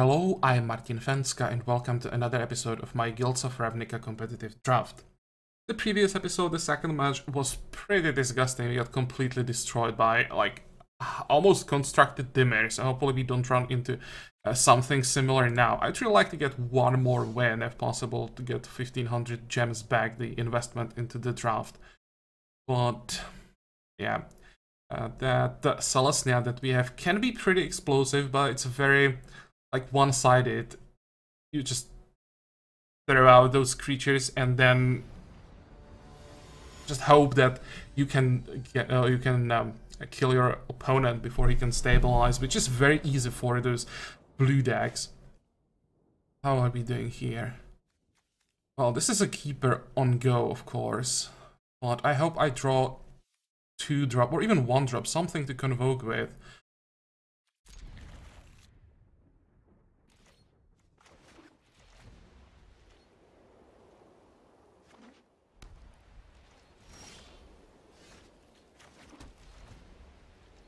Hello, I'm Martin Fencka and welcome to another episode of my Guilds of Ravnica competitive draft. The previous episode, the second match, was pretty disgusting. We got completely destroyed by, like, almost constructed dimmers. Hopefully we don't run into something similar now. I'd really like to get one more win, if possible, to get 1500 gems back, the investment into the draft. But, yeah, that Celestia that we have can be pretty explosive, but it's very, like, one-sided. You just throw out those creatures and then just hope that you can get, kill your opponent before he can stabilize, which is very easy for those blue decks. How are we doing here? Well, this is a keeper on go, of course, but I hope I draw 2-drop or even 1-drop, something to convoke with.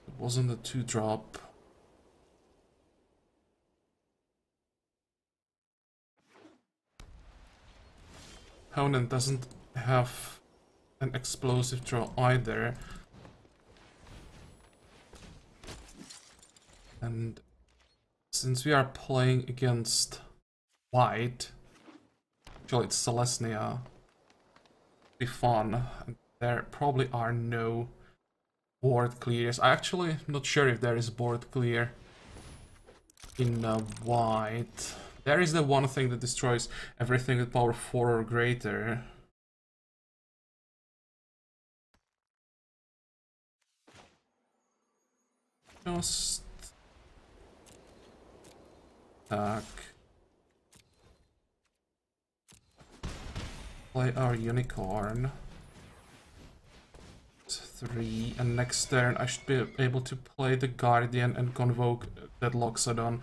It wasn't a 2-drop. Opponent doesn't have an explosive draw either. And since we are playing against white, actually it's Celestia, be fun. There probably are no board clears. I actually am not sure if there is board clear in white. There is the one thing that destroys everything at power 4 or greater. Just attack. Play our unicorn. 3, and next turn I should be able to play the Guardian and convoke that Loxodon.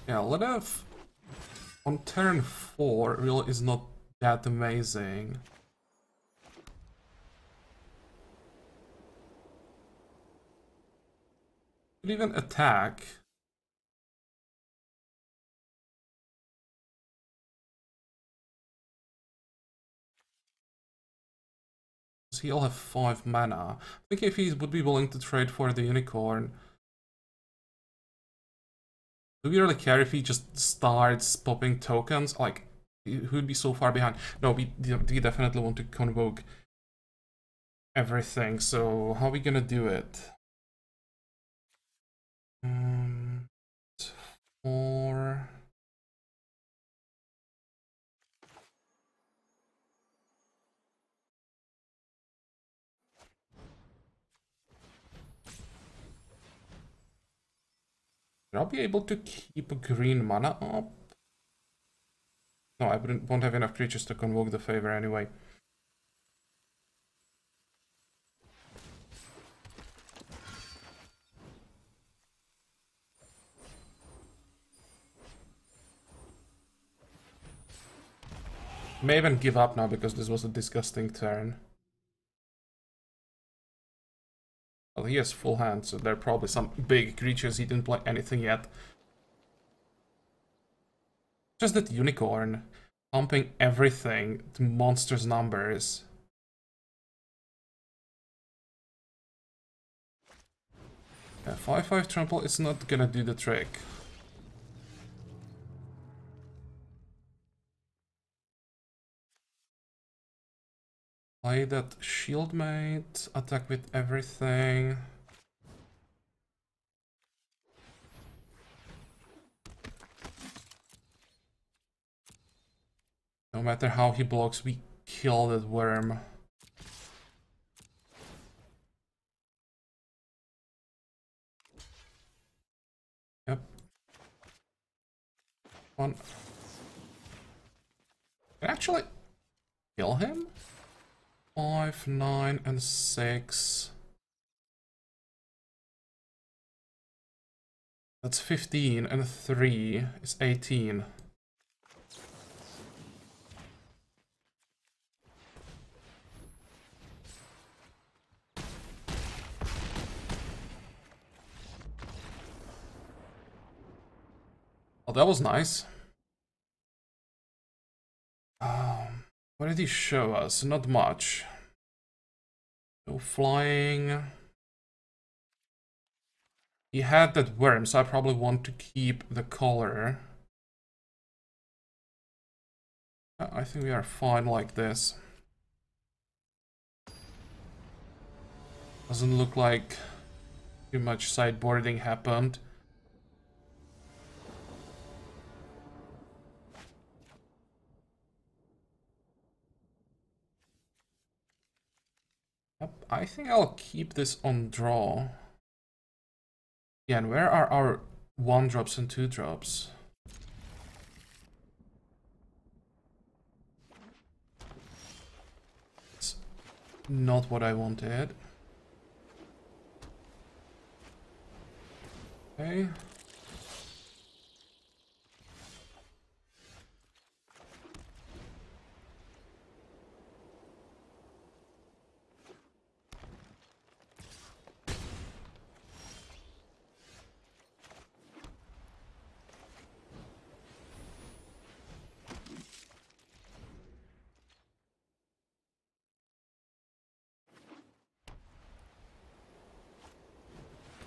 Yeah, Ledev on turn 4 really is not that amazing. Could even attack. He'll have 5 mana. I think if he would be willing to trade for the unicorn. Do we really care if he just starts popping tokens? Like, who'd be so far behind? No, we definitely want to convoke everything. So how are we gonna do it? 4. I'll be able to keep a green mana up. No, I won't have enough creatures to convoke the favor anyway. May even give up now because this was a disgusting turn. Well, he has full hand, so there are probably some big creatures. He didn't play anything yet. Just that unicorn pumping everything to monstrous numbers. Yeah, 5/5 trample is not gonna do the trick. Play that Shieldmate, attack with everything. No matter how he blocks, we kill that worm. Yep. One. Can I actually kill him? 5, 9, and 6. That's 15, and 3 is 18. Oh, that was nice. What did he show us? Not much. No flying. He had that worm, so I probably want to keep the collar. I think we are fine like this. Doesn't look like too much sideboarding happened. Yep, I think I'll keep this on draw. Yeah, and where are our 1-drops and 2-drops? It's not what I wanted. Okay.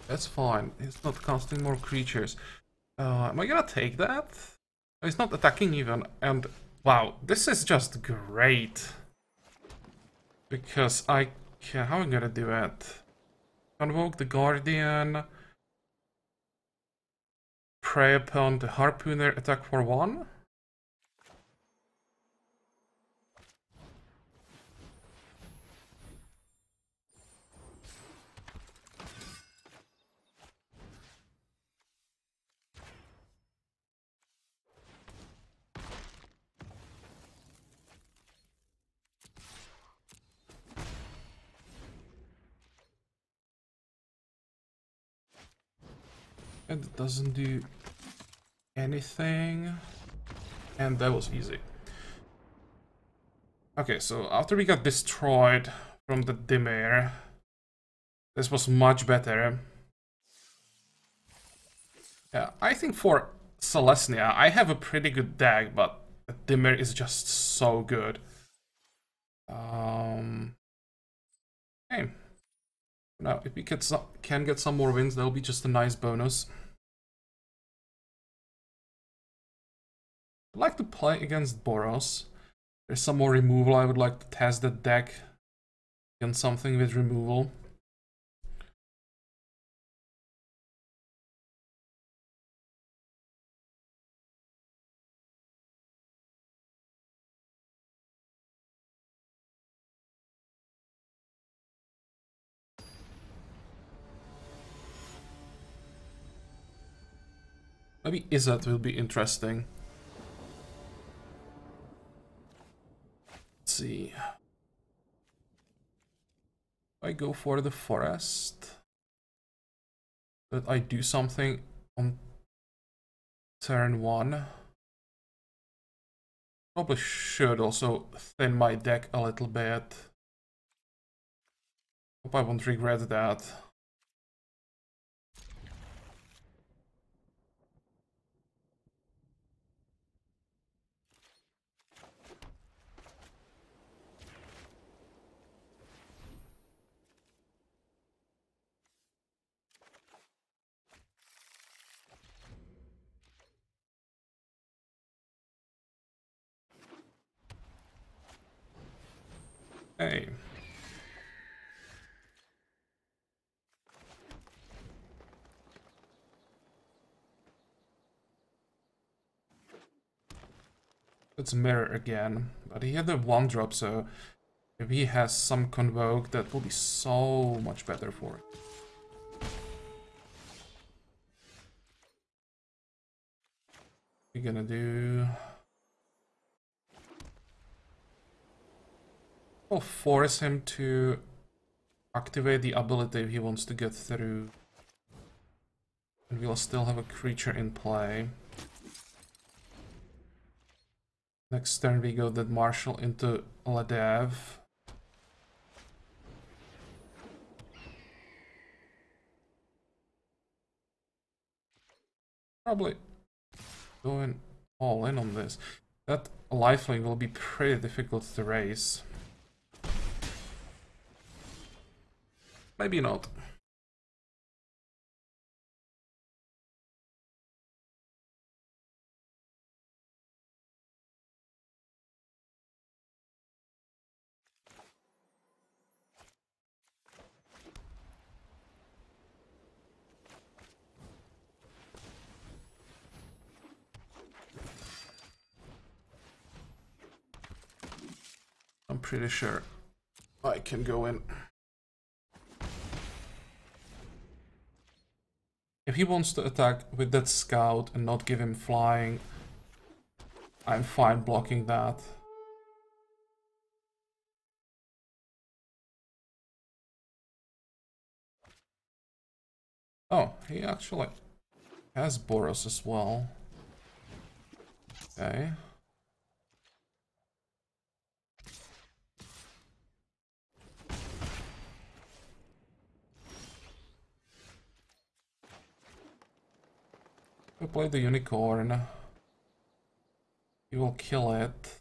That's fine. He's not casting more creatures. Am I gonna take that? He's not attacking even. And wow, this is just great. Because I can... How am I gonna do it? Convoke the Guardian. Prey upon the Harpooner, attack for 1. And it doesn't do anything. And that was easy. Okay, so after we got destroyed from the Dimir, this was much better. Yeah, I think for Celestia, I have a pretty good deck, but the Dimir is just so good. Okay. Now, if we can get some more wins, that'll be just a nice bonus. I'd like to play against Boros. There's some more removal. I would like to test the deck against something with removal. Maybe Izzet will be interesting. Let's see. I go for the forest. But I do something on turn 1. Probably should also thin my deck a little bit. Hope I won't regret that. Hey. Let's mirror again. But he had the 1-drop, so if he has some Convoke, that will be so much better for it. We're gonna do... We'll force him to activate the ability if he wants to get through. And we'll still have a creature in play. Next turn we go that Marshall into Ladev. Probably going all in on this. That lifelink will be pretty difficult to raise. Maybe not. I'm pretty sure I can go in. If he wants to attack with that scout and not give him flying, I'm fine blocking that. Oh, he actually has Boros as well. Okay. We play the unicorn. He will kill it.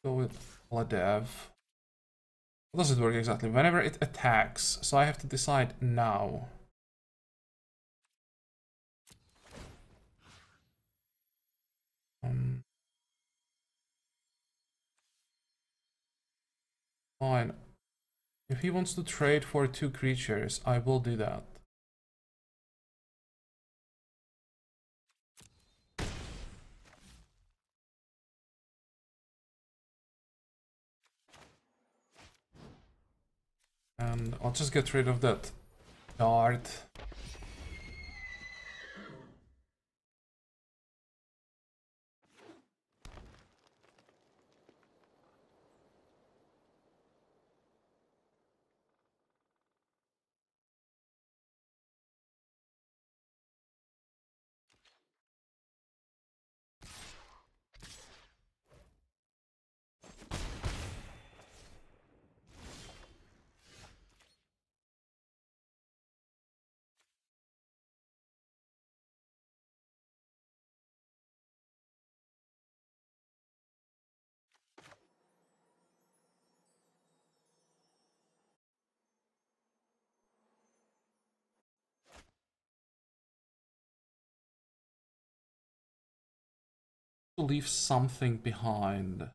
Go with Ladev. How does it work exactly? Whenever it attacks, so I have to decide now. Fine. If he wants to trade for 2 creatures, I will do that. And I'll just get rid of that dart. To leave something behind.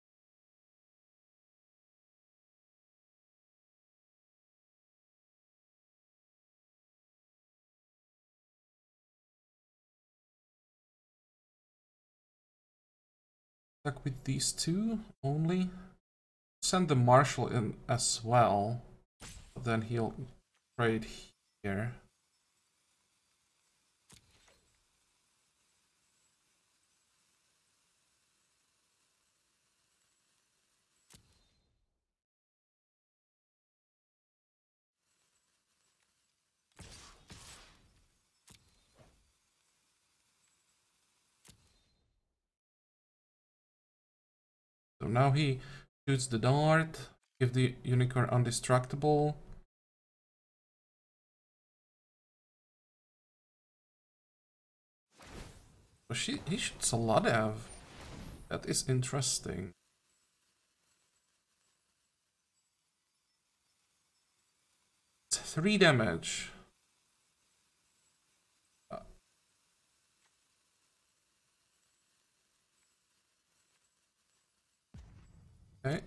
Stuck with these 2 only. Send the marshal in as well. But then he'll trade here. So now he shoots the dart, give the unicorn undestructible. So he shoots a Ladev. That is interesting. 3 damage. Okay.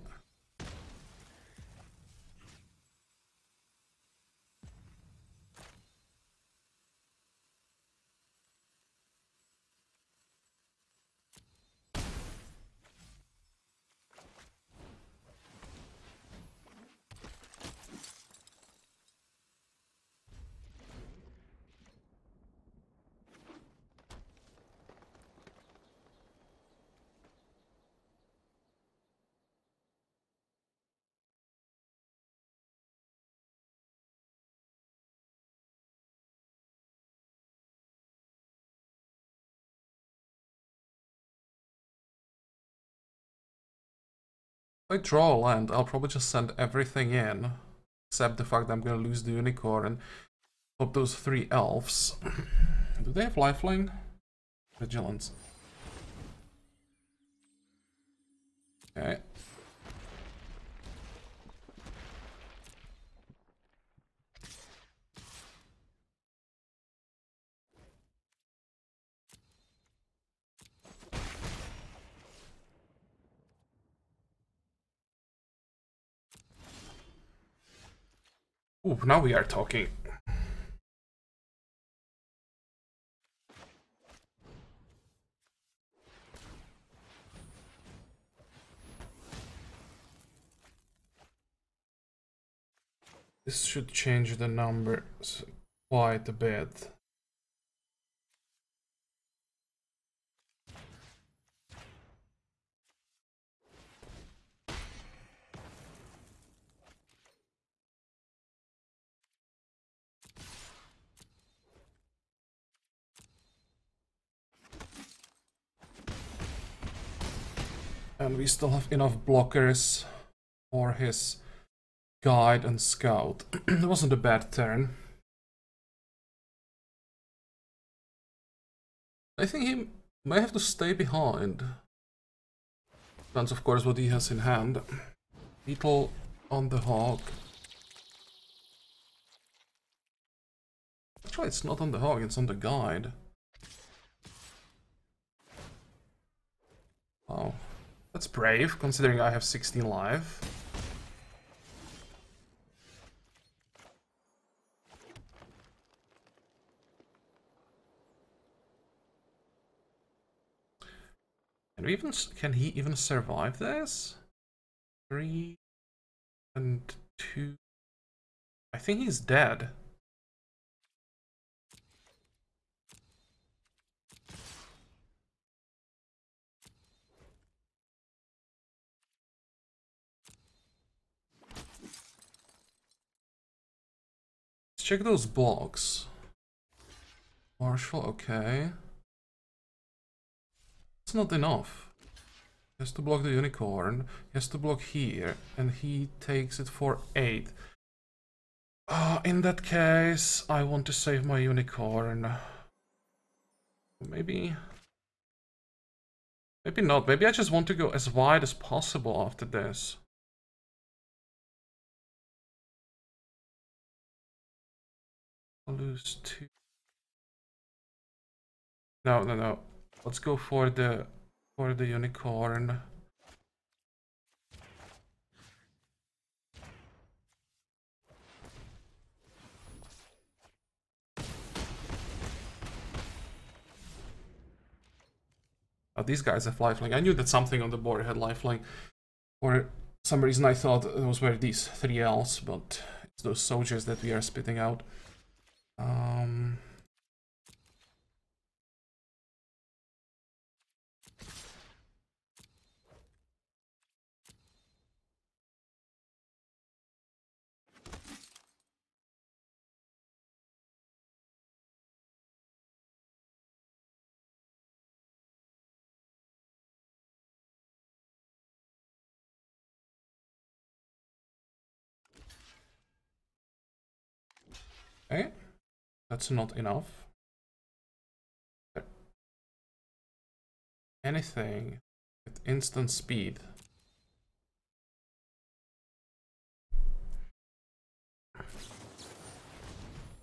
I draw a land, I'll probably just send everything in, except the fact that I'm gonna lose the unicorn and pop those 3 elves. Do they have lifelink? Vigilance. Okay. Ooh, now we are talking. This should change the numbers quite a bit. And we still have enough blockers for his guide and scout. It wasn't a bad turn. I think he may have to stay behind. Depends, of course, what he has in hand. Beetle on the hog. Actually, it's not on the hog, it's on the guide. Wow. That's brave, considering I have 16 life. Can he even survive this? 3 and 2. I think he's dead. Let's check those blocks. Marshall, okay. It's not enough. He has to block the unicorn, he has to block here, and he takes it for 8. In that case, I want to save my unicorn. Maybe not. Maybe I just want to go as wide as possible after this. I'll lose 2. No. Let's go for the unicorn. Oh, these guys have lifelink. I knew that something on the board had lifelink. For some reason I thought those were these 3 Ls, but it's those soldiers that we are spitting out. Okay, that's not enough. Anything at instant speed.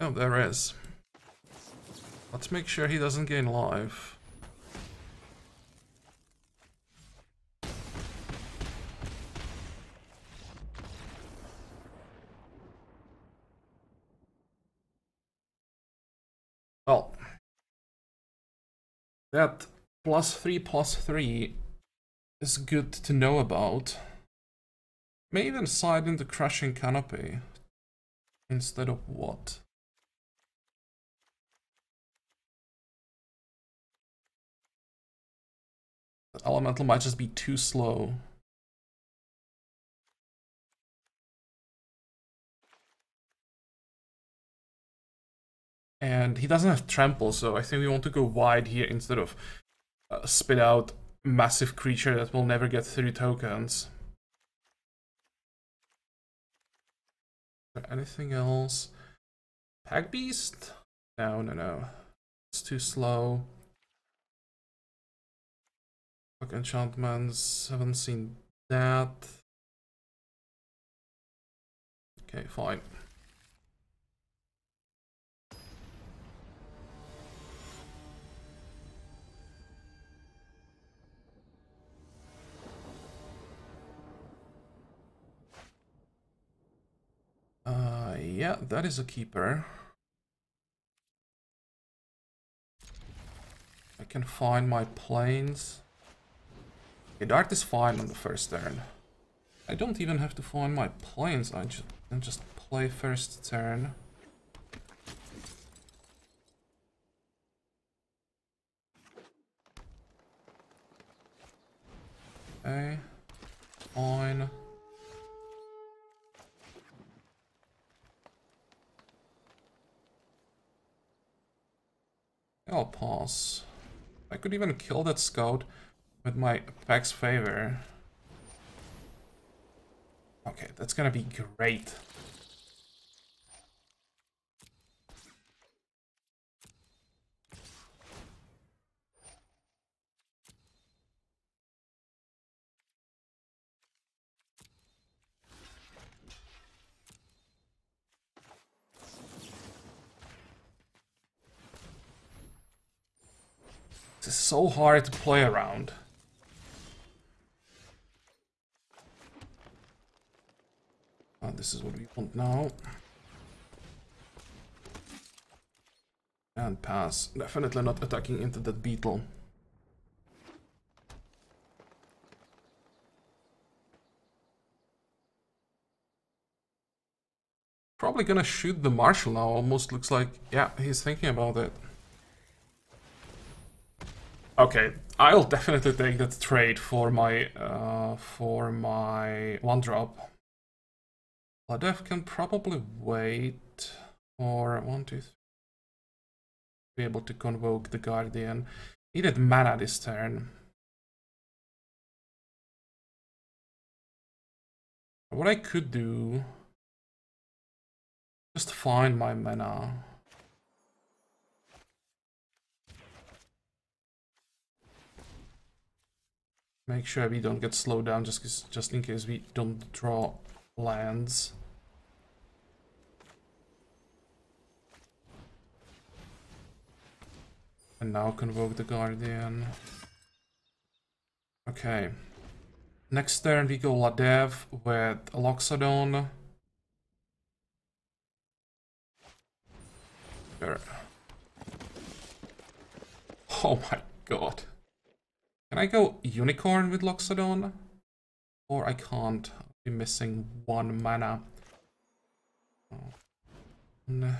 Oh, there is. Let's make sure he doesn't gain life. Well, that +3/+3 is good to know about. May even side into Crushing Canopy instead of what? The elemental might just be too slow. And he doesn't have trample, so I think we want to go wide here instead of spit out massive creature that will never get 3 tokens. Anything else? Pack Beast? No, no, no. It's too slow. Fuck enchantments. Haven't seen that. Okay, fine. Yeah, that is a keeper. I can find my planes. Okay, Dart is fine on the first turn. I don't even have to find my planes. I can just play first turn. Okay, fine. I'll pass. I could even kill that scout with my Pack's favor. Okay, that's gonna be great. This is so hard to play around. Oh, this is what we want now. And pass. Definitely not attacking into that beetle. Probably gonna shoot the marshal now. Almost looks like, yeah, he's thinking about it. Okay, I'll definitely take that trade for my 1-drop. Ladev can probably wait for 1, 2, 3. Be able to convoke the Guardian. Needed mana this turn. What I could do, just find my mana. Make sure we don't get slowed down just in case we don't draw lands. And now convoke the Guardian. Okay. Next turn we go Ladev with Loxodon. Sure. Oh my god. Can I go Unicorn with Loxodon? Or I can't. I'll be missing 1 mana. Oh. No.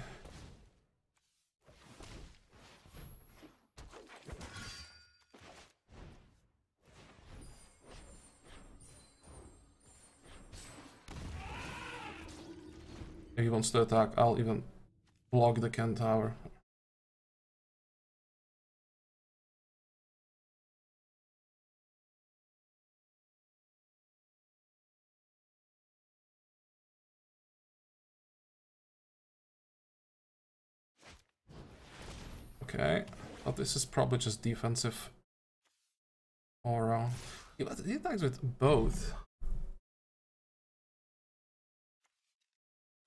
If he wants to attack, I'll even block the Centaur. Okay, but this is probably just defensive. Or he attacks with both.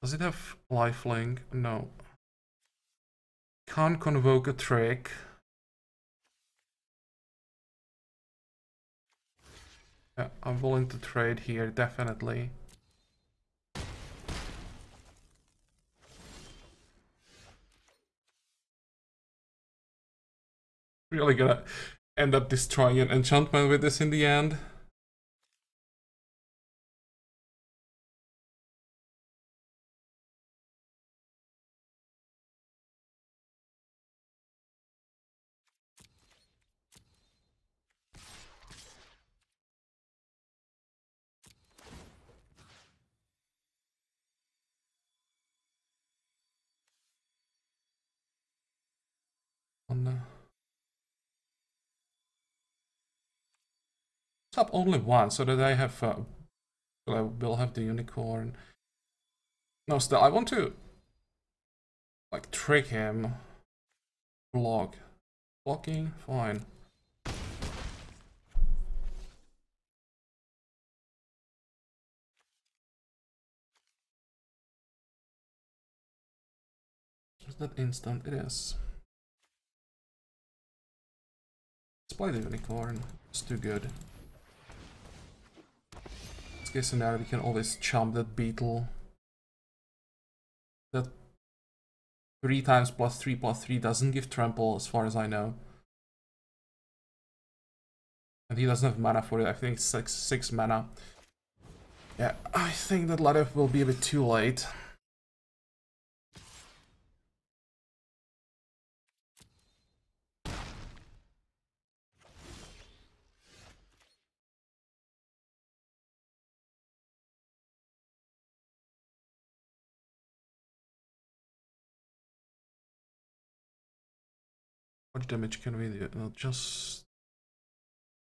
Does it have lifelink? No. Can't convoke a trick. Yeah, I'm willing to trade here, definitely. Really gonna end up destroying an enchantment with this in the end. Up only one, so that I have I will have the unicorn. No, still, I want to, like, trick him. Block. Blocking? Fine. Is that instant? It is. Let's play the unicorn. It's too good. Worst case scenario, we can always chump that beetle. That 3 times +3/+3 doesn't give trample, as far as I know. And he doesn't have mana for it. I think it's 6 mana. Yeah, I think that ladder will be a bit too late. What damage can we do? Well, just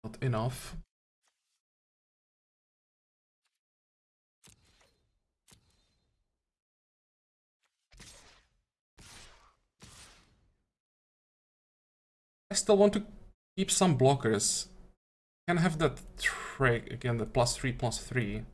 not enough. I still want to keep some blockers. Can have that trick again, the +3/+3.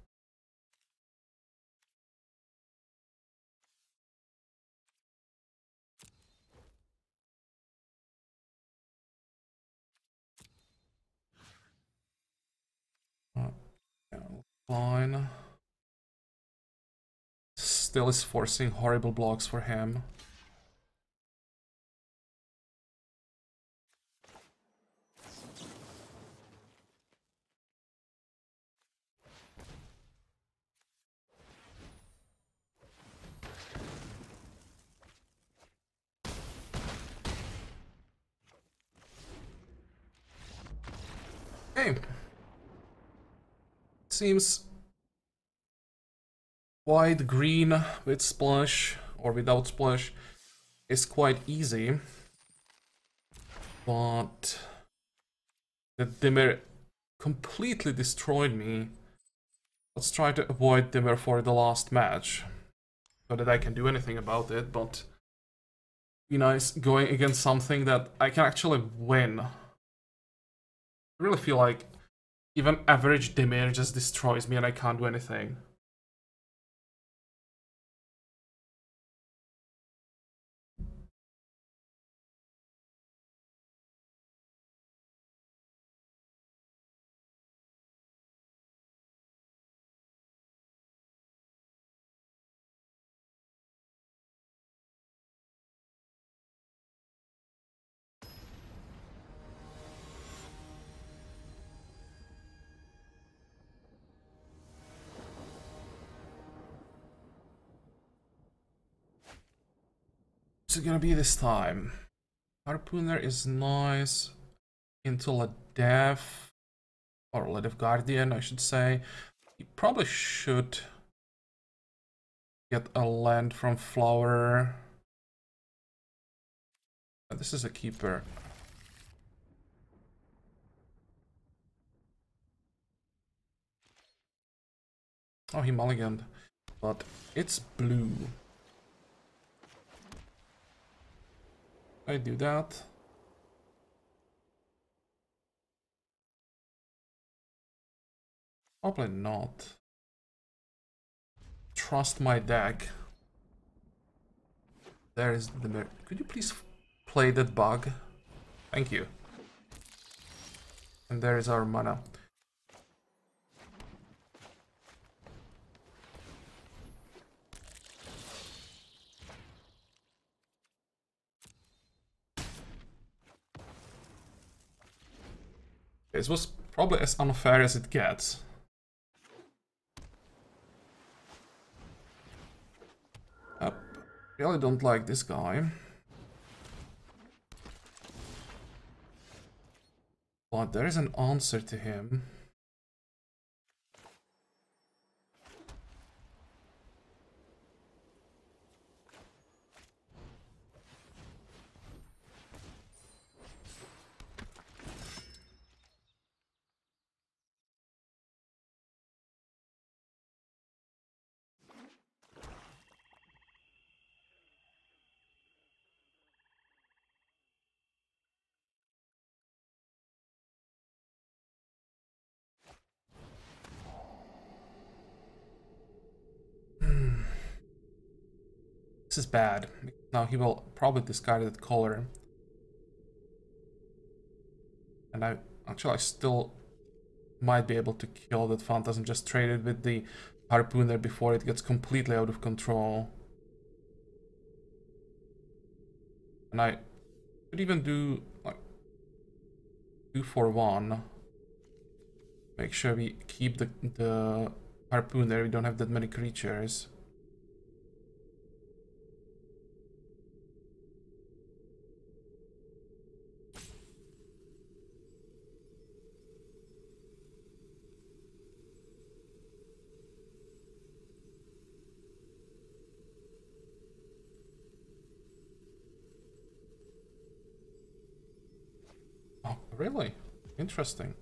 Yeah, fine. Still is forcing horrible blocks for him. Hey, seems white green with splash or without splash is quite easy, but the dimmer completely destroyed me. Let's try to avoid dimmer for the last match so that I can do anything about it, but be nice going against something that I can actually win. I really feel like even average dimmer just destroys me and I can't do anything. What's it gonna be this time? Harpooner is nice. Into Ledev, or Ledev Guardian, I should say. He probably should get a land from Flower. This is a keeper. Oh, he mulliganed. But it's blue. I do that. Probably not. Trust my deck. There is the... Could you please play that bug? Thank you. And there is our mana. This was probably as unfair as it gets. Really don't like this guy. But there is an answer to him. This is bad. Now he will probably discard that color. And I still might be able to kill that Phantasm. Just trade it with the Harpooner before it gets completely out of control. And I could even do like 2 for 1. Make sure we keep the Harpooner. We don't have that many creatures. Oh, really? Interesting.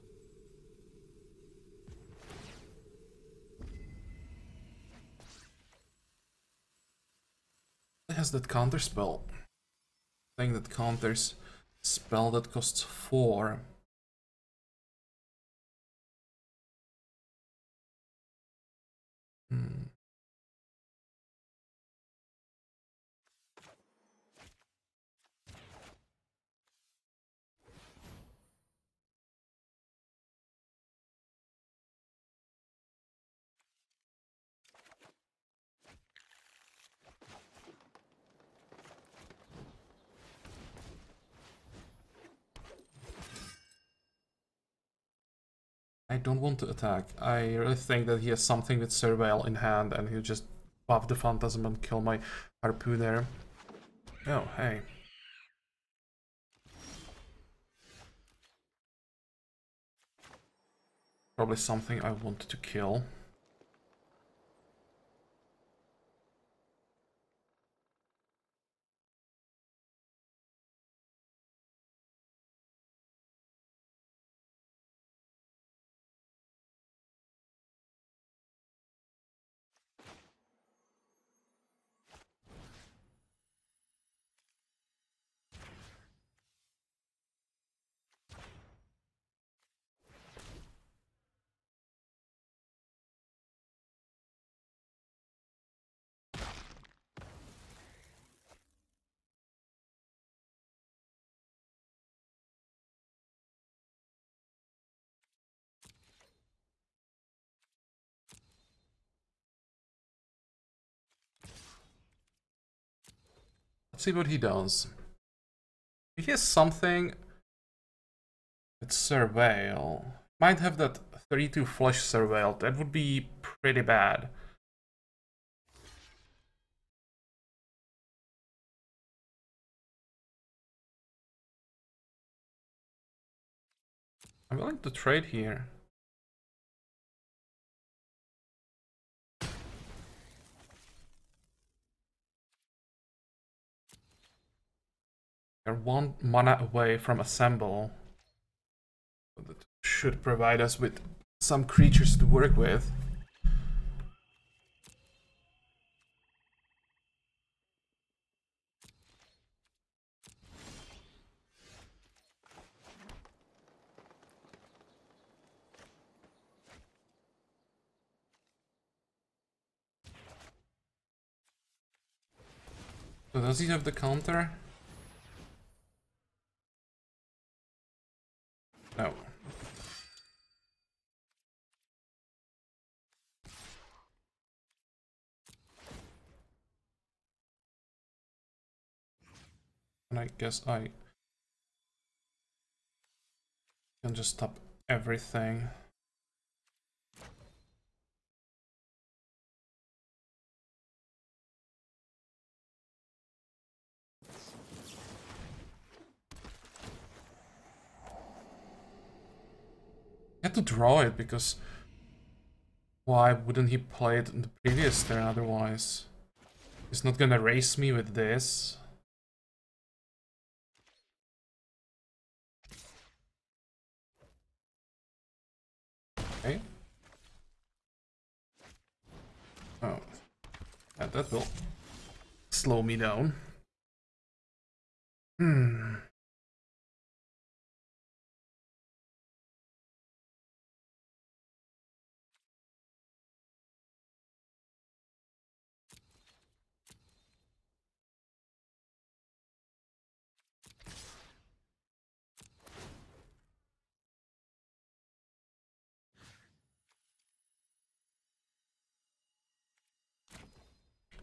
It has that counter spell. Thing that counters spell that costs 4. I don't want to attack. I really think that he has something with Surveil in hand and he'll just buff the Phantasm and kill my Harpooner. Oh, hey. Probably something I want to kill. Let's see what he does. If he has something with Surveil, might have that 3-2 flush Surveil, that would be pretty bad. I'm willing to trade here. We're 1 mana away from Assemble. That should provide us with some creatures to work with. So does he have the counter? No. And I guess I can just stop everything. I had to draw it because why wouldn't he play it in the previous turn otherwise? He's not gonna race me with this. Okay. Oh. Yeah, that will slow me down. Hmm.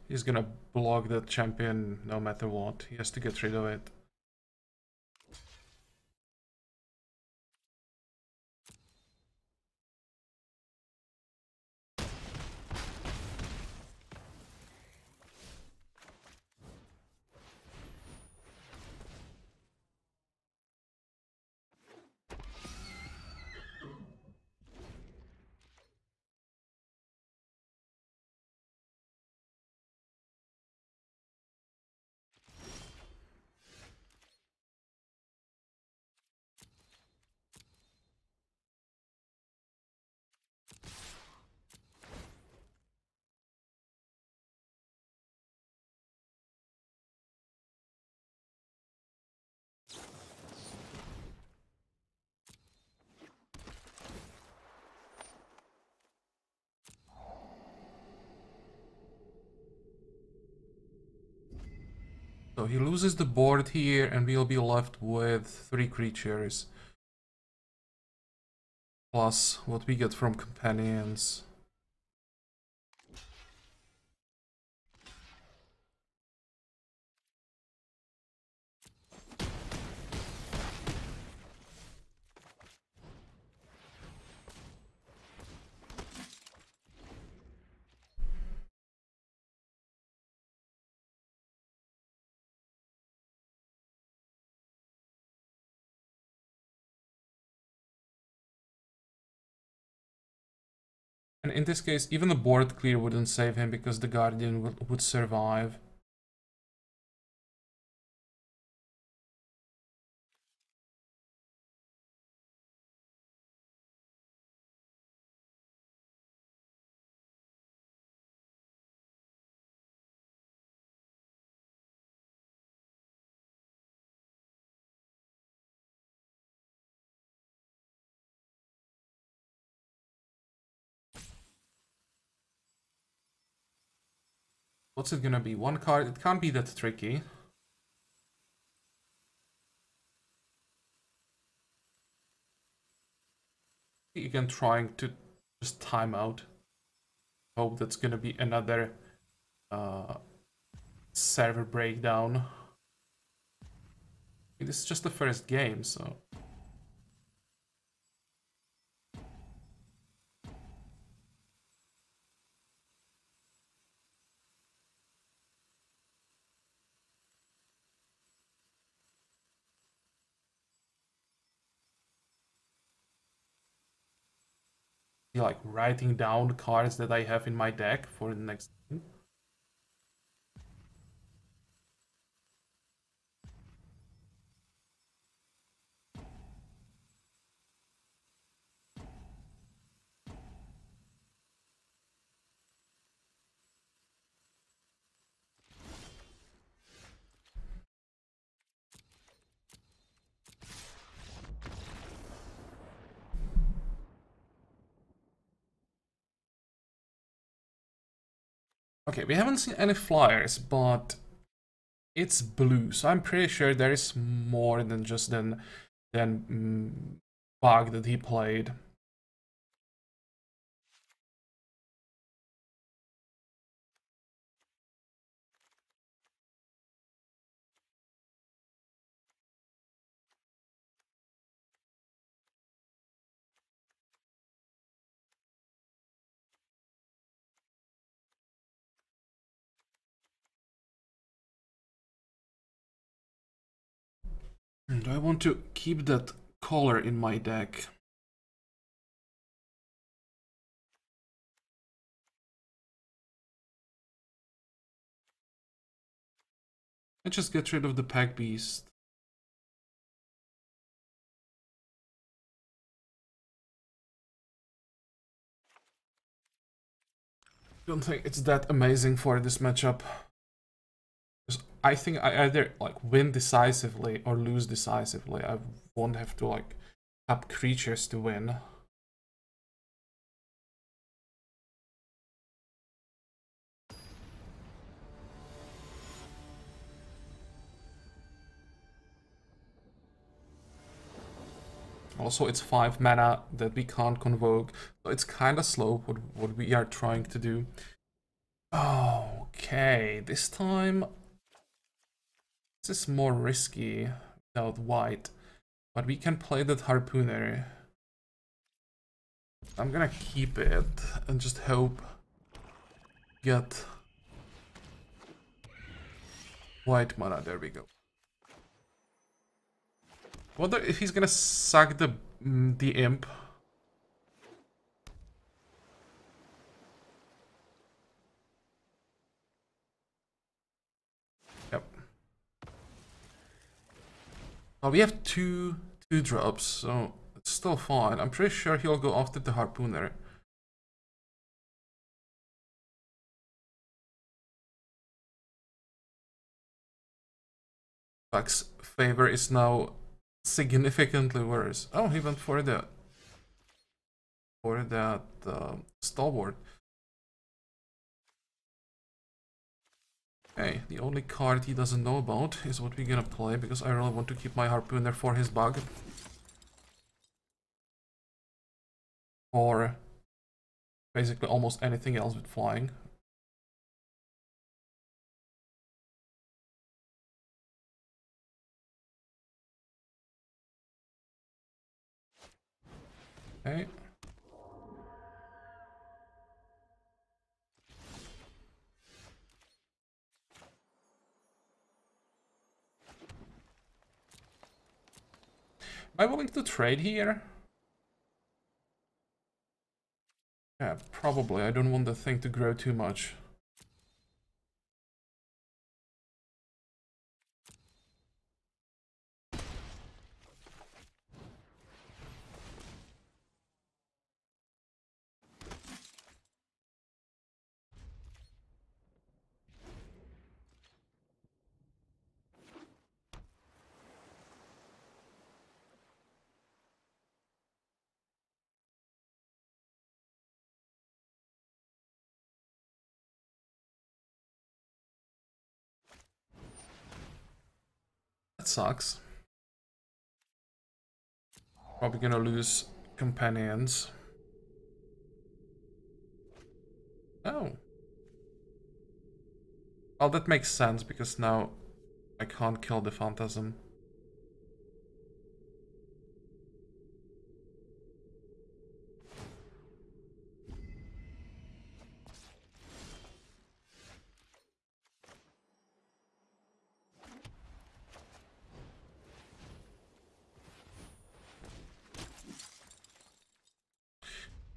He's gonna block the champion no matter what. He has to get rid of it. So he loses the board here and we'll be left with 3 creatures. Plus what we get from companions. And in this case, even the board clear wouldn't save him because the Guardian would survive. What's it gonna be? 1 card? It can't be that tricky. Again, trying to just time out. Hope that's gonna be another server breakdown. This is just the first game, so... like writing down cards that I have in my deck for the next game. Okay, we haven't seen any flyers, but it's blue, so I'm pretty sure there is more than just bug that he played. Do I want to keep that color in my deck? I just get rid of the Pack Beast. Don't think it's that amazing for this matchup. I think I either like win decisively or lose decisively. I won't have to like tap creatures to win. Also, it's 5 mana that we can't convoke, so it's kind of slow what we are trying to do. Oh, Okay, this time this is more risky without white, but we can play that harpooner. I'm gonna keep it and just hope get white mana. There we go. Wonder if he's gonna sack the imp. Yep. Oh, we have two drops, so it's still fine. I'm pretty sure he'll go after the harpooner. Buck's favor is now significantly worse. Oh, he went for that stalwart. Okay, the only card he doesn't know about is what we're gonna play, because I really want to keep my harpooner for his bug. Or basically almost anything else with flying. Okay. Am I willing to trade here? Yeah, probably. I don't want the thing to grow too much. That sucks. Probably gonna lose companions. Oh. Well, that makes sense, because now I can't kill the phantasm.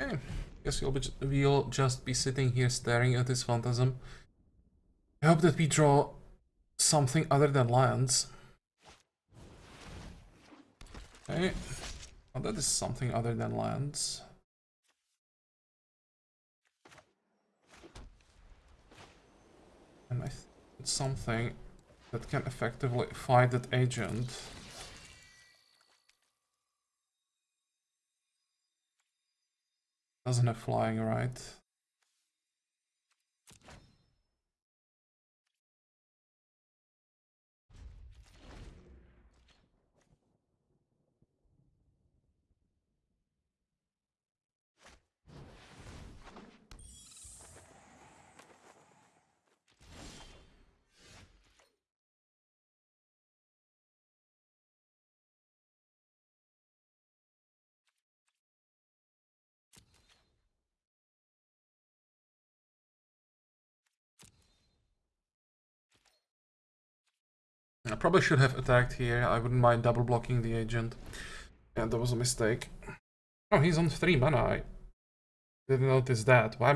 Okay. Guess we'll just be sitting here staring at this phantasm. I hope that we draw something other than lands. Okay. Well, that is something other than lands. And I think it's something that can effectively fight that agent. Doesn't have flying, right? I probably should have attacked here. I wouldn't mind double blocking the agent. Yeah, that was a mistake. Oh, he's on 3 mana. I didn't notice that. Why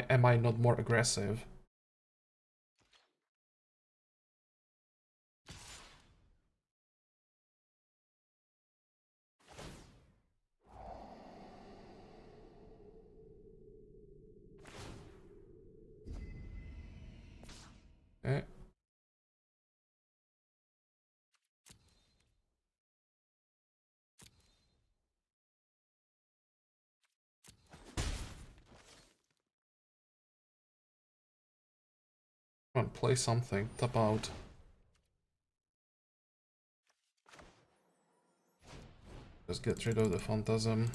am I not more aggressive? Okay. Come on, play something. Tap out. Just get rid of the phantasm.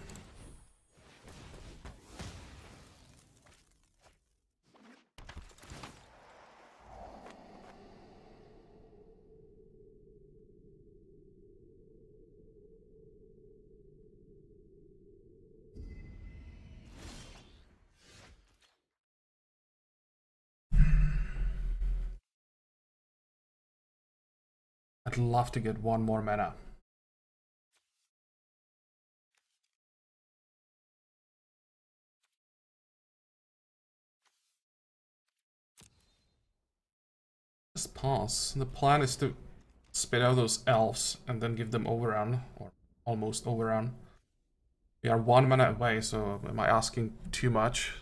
I'd love to get one more mana. Just pass. The plan is to spit out those elves and then give them overrun, or almost overrun. We are 1 mana away, so am I asking too much?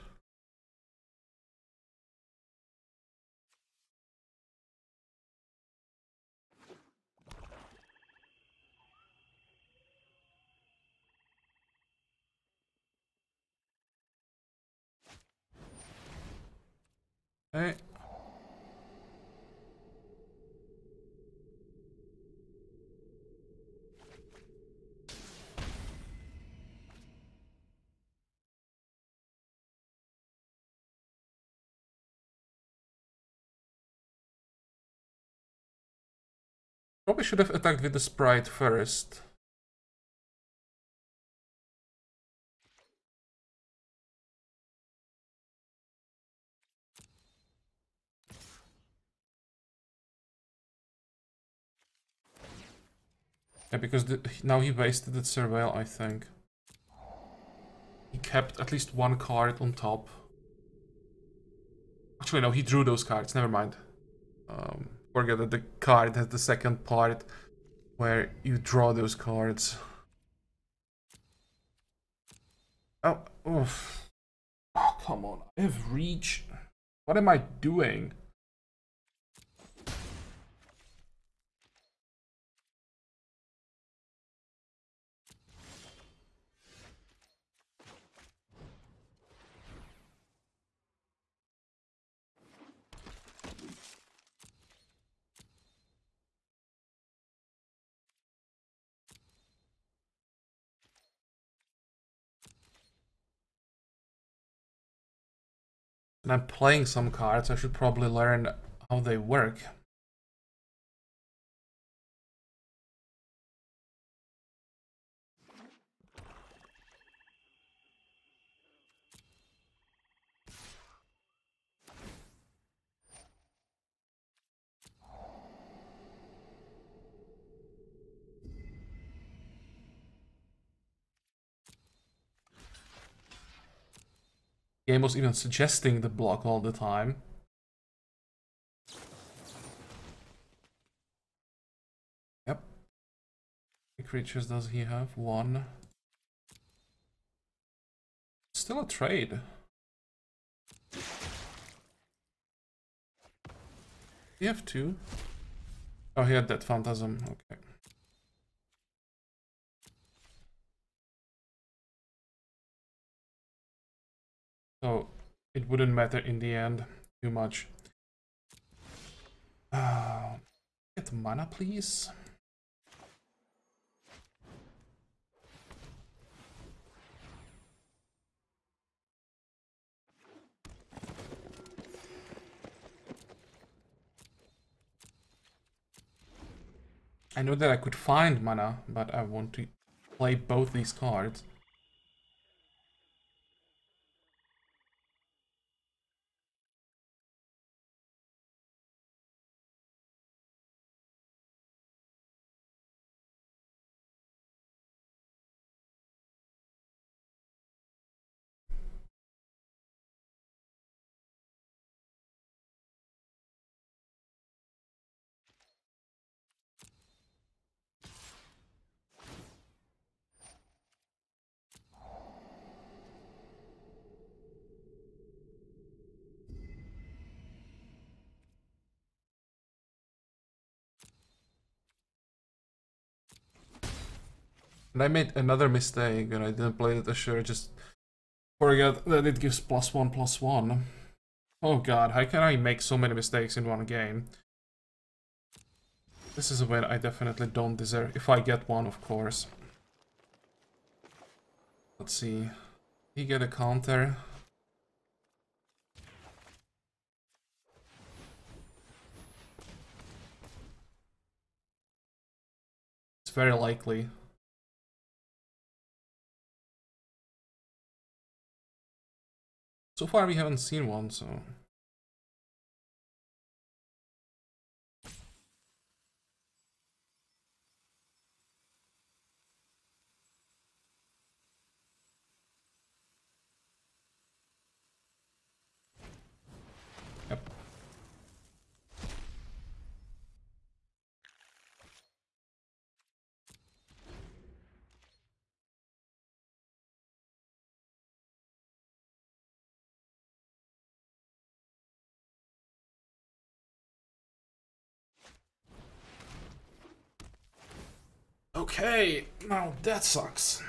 Okay. Probably should have attacked with the sprite first. Yeah, because now he wasted the surveil, I think. He kept at least one card on top. Actually, no, he drew those cards, never mind. Forget that the card has the second part where you draw those cards. Oh, oof. Oh, come on, I have reach. What am I doing? And I'm playing some cards, I should probably learn how they work. Game was even suggesting the block all the time. Yep. How many creatures does he have? 1. Still a trade. You have 2. Oh, he had that phantasm. Okay. So it wouldn't matter in the end too much. Get mana, please. I know that I could find mana, but I want to play both these cards. And I made another mistake and I didn't play it Assure, just forgot that it gives +1/+1. Oh god, how can I make so many mistakes in one game? This is a win I definitely don't deserve, if I get one, of course. Let's see. He get a counter. It's very likely. So far we haven't seen one, so... Okay, now that sucks.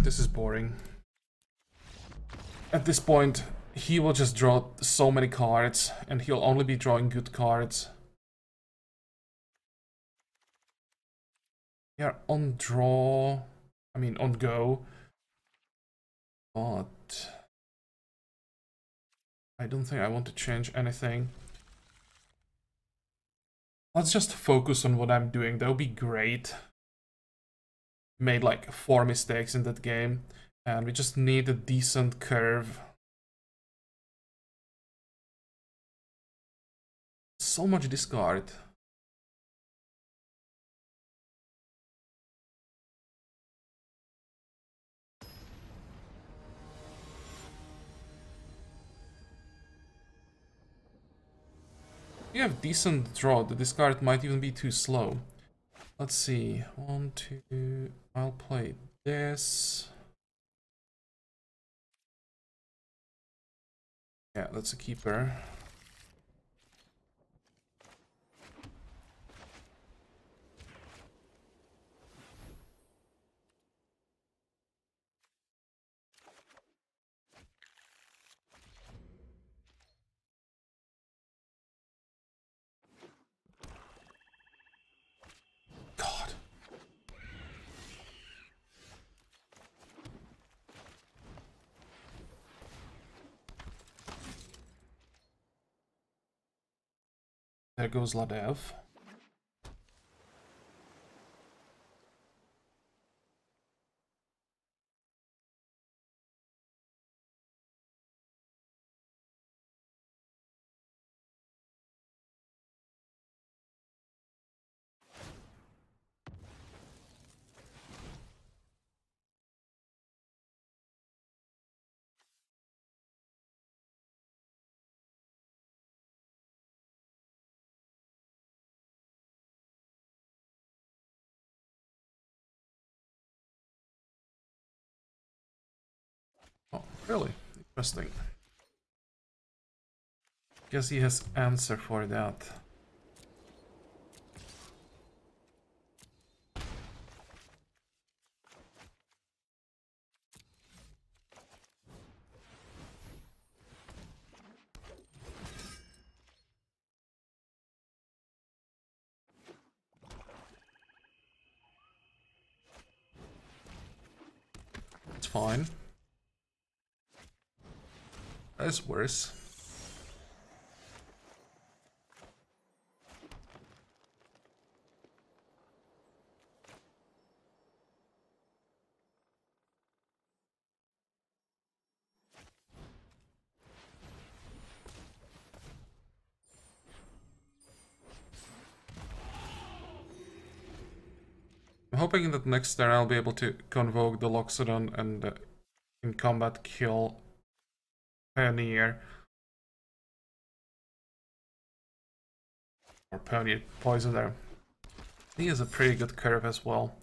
This is boring. At this point, he will just draw so many cards, and he'll only be drawing good cards. Yeah, on draw, I mean on go, but I don't think I want to change anything. Let's just focus on what I'm doing. That would be great. Made like 4 mistakes in that game, and we just need a decent curve. So much discard. You have decent draw. The discard might even be too slow. Let's see. 1, 2. I'll play this. Yeah, that's a keeper. God. There goes Ladev. Oh, really? Interesting. Guess he has answer for that. It's fine. That's worse. I'm hoping that next turn I'll be able to convoke the Loxodon and in combat kill Pioneer. Or Pioneer Poisoner. He has a pretty good curve as well.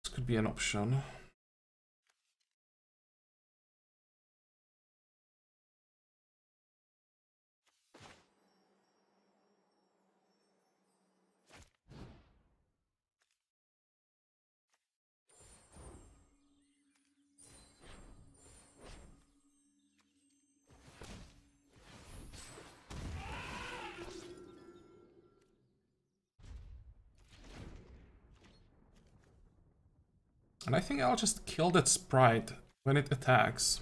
This could be an option. And I think I'll just kill that sprite when it attacks.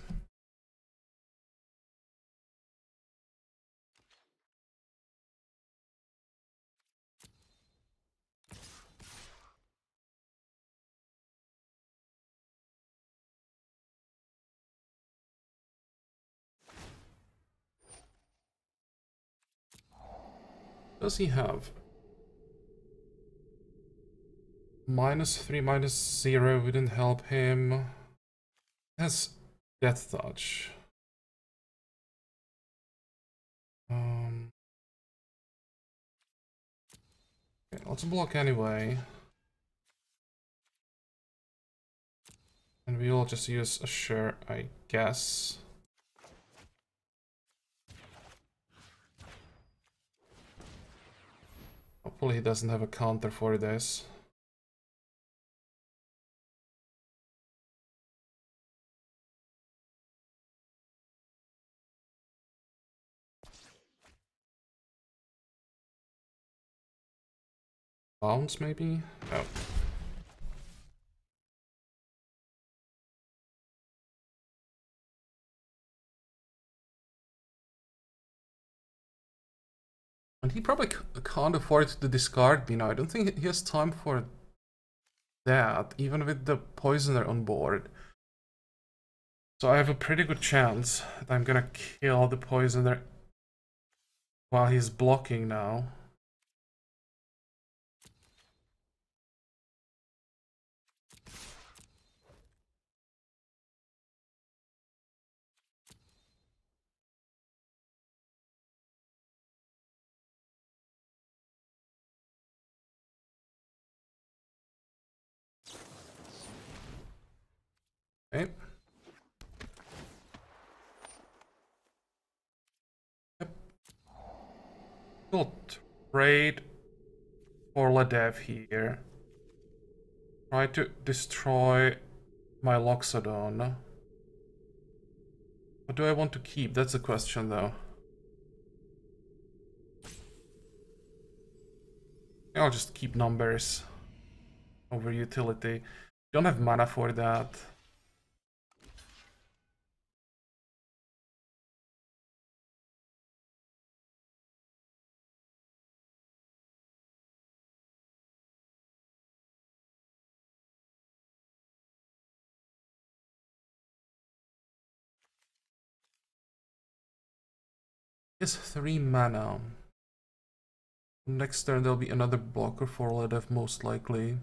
Does he have? -3, -0 wouldn't help him. Has Death Touch. Okay, let's block anyway. And we'll just use Assure, I guess. Hopefully he doesn't have a counter for this. Bounce, maybe? Oh. And he probably can't afford to discard me now. I don't think he has time for that, even with the Poisoner on board. So I have a pretty good chance that I'm gonna kill the Poisoner while he's blocking now. Okay. Yep. We'll trade for Ladev here. Try to destroy my Loxodon. What do I want to keep? That's the question, though. I'll just keep numbers over utility. Don't have mana for that. It's 3 mana. Next turn there'll be another blocker for Ladev, most likely.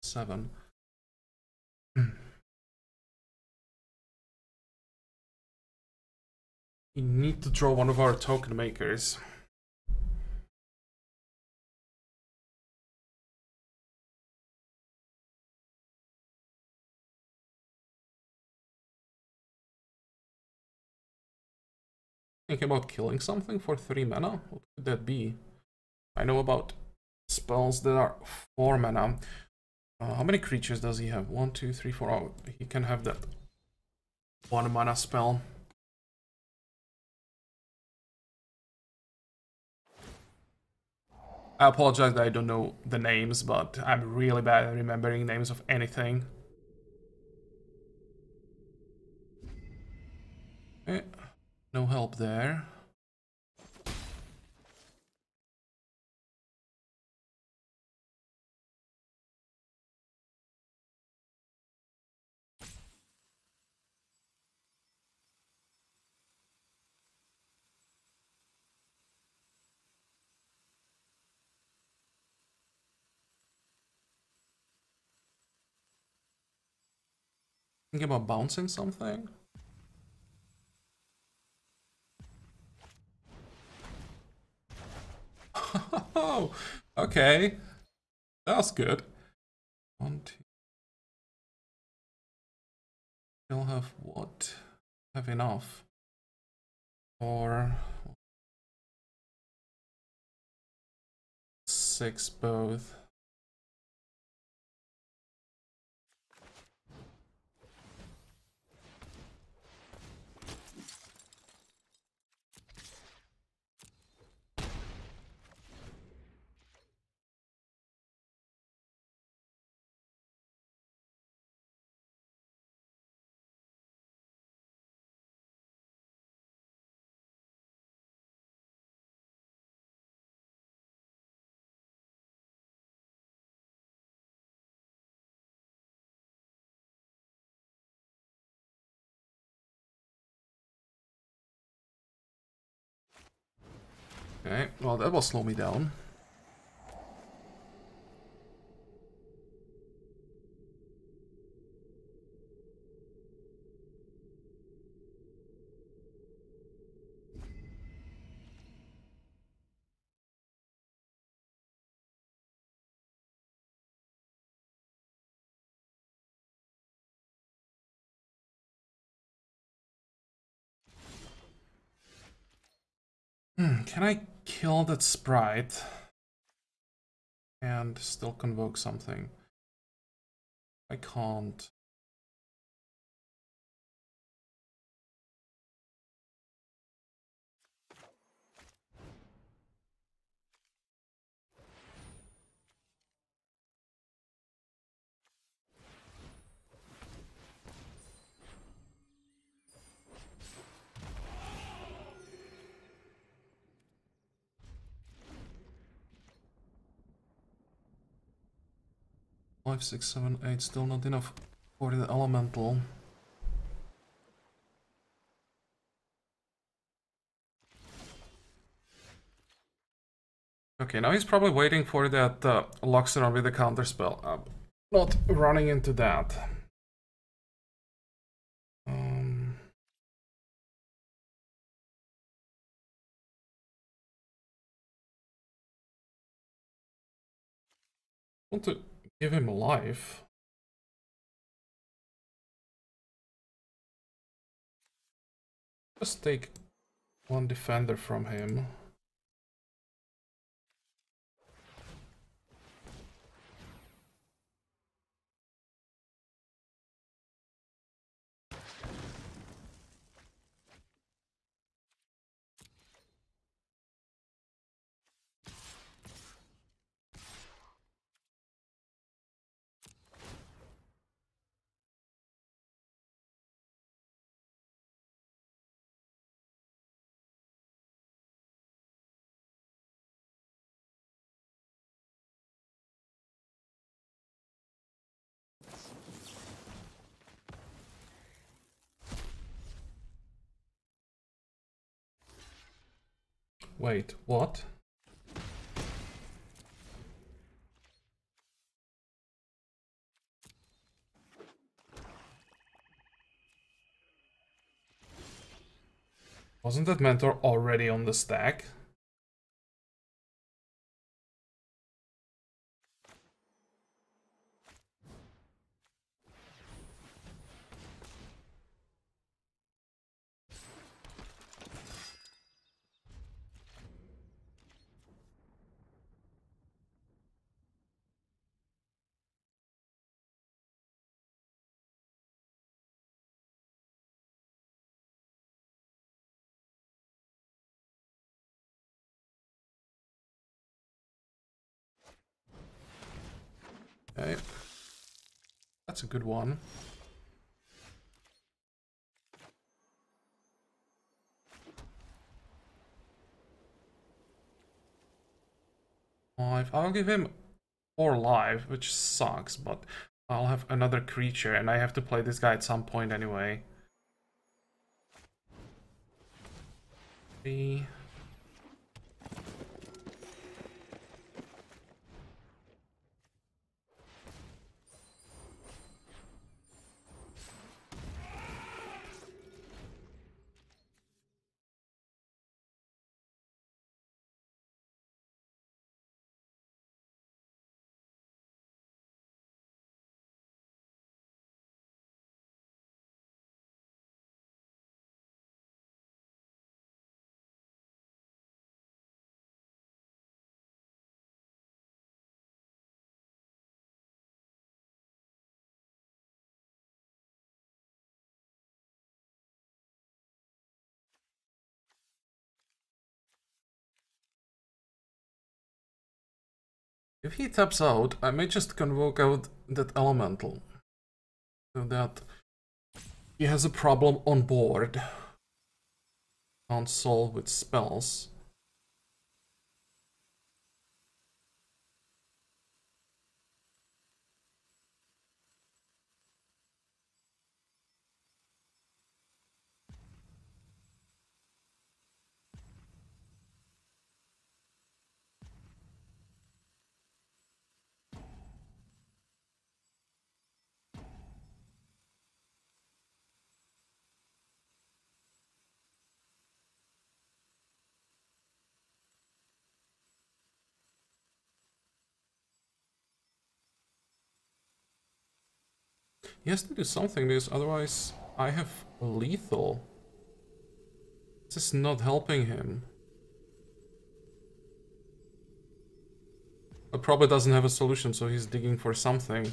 Seven. We need to draw one of our token makers. Think about killing something for 3 mana? What could that be? I know about spells that are 4 mana. How many creatures does he have? 1, 2, 3, 4. Oh, he can have that 1 mana spell. I apologize that I don't know the names, but I'm really bad at remembering names of anything. Okay. No help there. Thinking about bouncing something? Oh, okay. That's good. 1, 2. Still have what? Have enough. Or 6 both. Okay, well that will slow me down. Can I kill that sprite and still convoke something? I can't. Five, 6, 7, 8, still not enough for the elemental. Okay, now he's probably waiting for that Luxeron with the counterspell. Not running into that. Want to give him life. Just take one defender from him. Wait, what? Wasn't that mentor already on the stack? Okay. That's a good one. I'll give him 4 life, which sucks, but I'll have another creature and I have to play this guy at some point anyway. 3. If he taps out, I may just convoke out that elemental. So that he has a problem on board. Can't solve with spells. He has to do something because otherwise I have lethal. This is not helping him. But probably doesn't have a solution, so he's digging for something.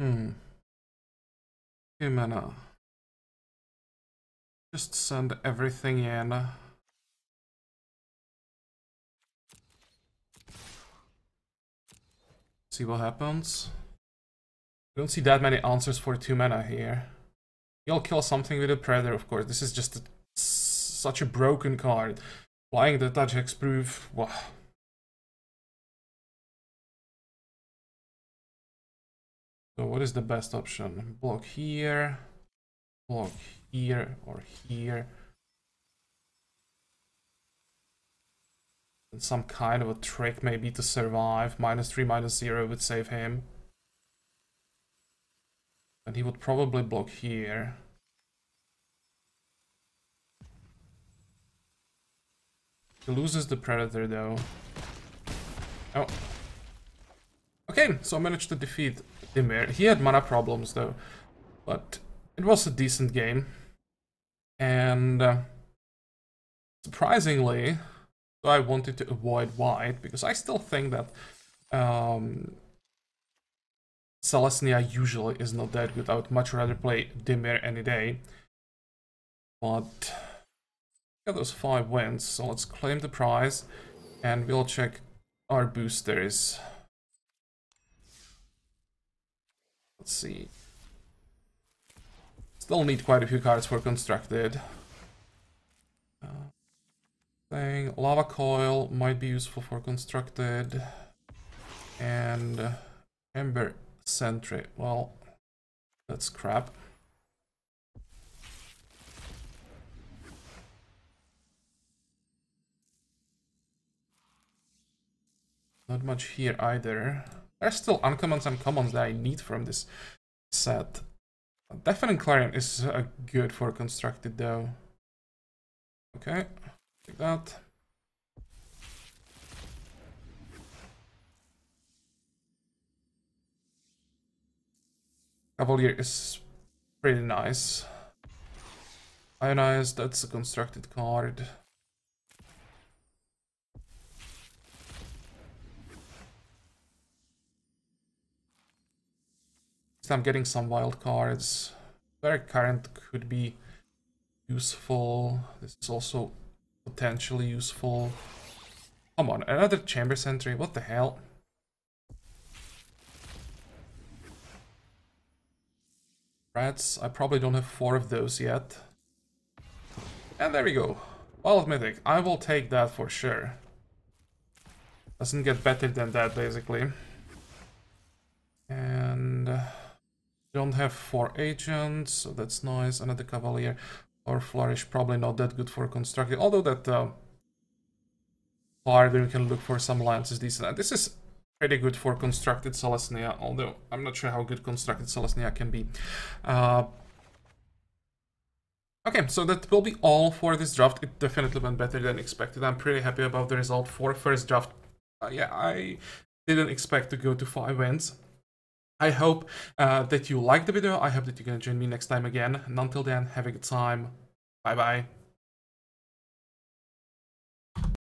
Okay, mana. Just send everything in. See what happens. I don't see that many answers for 2 mana here. He'll kill something with a Predator, of course. This is just such a broken card. Flying the touch hexproof. Wow. So what is the best option? Block here, or here. And some kind of a trick maybe to survive. -3, -0 would save him. And he would probably block here. He loses the Predator though. Oh. Okay, so I managed to defeat Dimir. He had mana problems though. But it was a decent game. And surprisingly, I wanted to avoid white because I still think that Celestia usually is not that good. I would much rather play Dimir any day. But got those 5 wins, so let's claim the prize and we'll check our boosters. Let's see. Still need quite a few cards for constructed. Lava Coil might be useful for constructed. And Ember Sentry. Well, that's crap. Not much here either. There's still uncommons and commons that I need from this set. Deafening Clarion is good for constructed though. Okay, take that. Cavalier is pretty nice. Ionized, that's a constructed card. I'm getting some wild cards. Very current could be useful. This is also potentially useful. Come on, another chamber sentry. What the hell? Rats. I probably don't have 4 of those yet. And there we go. Wild Mythic. I will take that for sure. Doesn't get better than that, basically. And don't have 4 agents, so that's nice. Another Cavalier or Flourish, probably not that good for constructed. Although that card where you can look for some lands is decent. And this is pretty good for constructed Celestia, although I'm not sure how good constructed Celestia can be. Okay, so that will be all for this draft. It definitely went better than expected. I'm pretty happy about the result for first draft. Yeah, I didn't expect to go to 5 wins. I hope that you liked the video. I hope that you're gonna join me next time again. And until then, have a good time. Bye bye.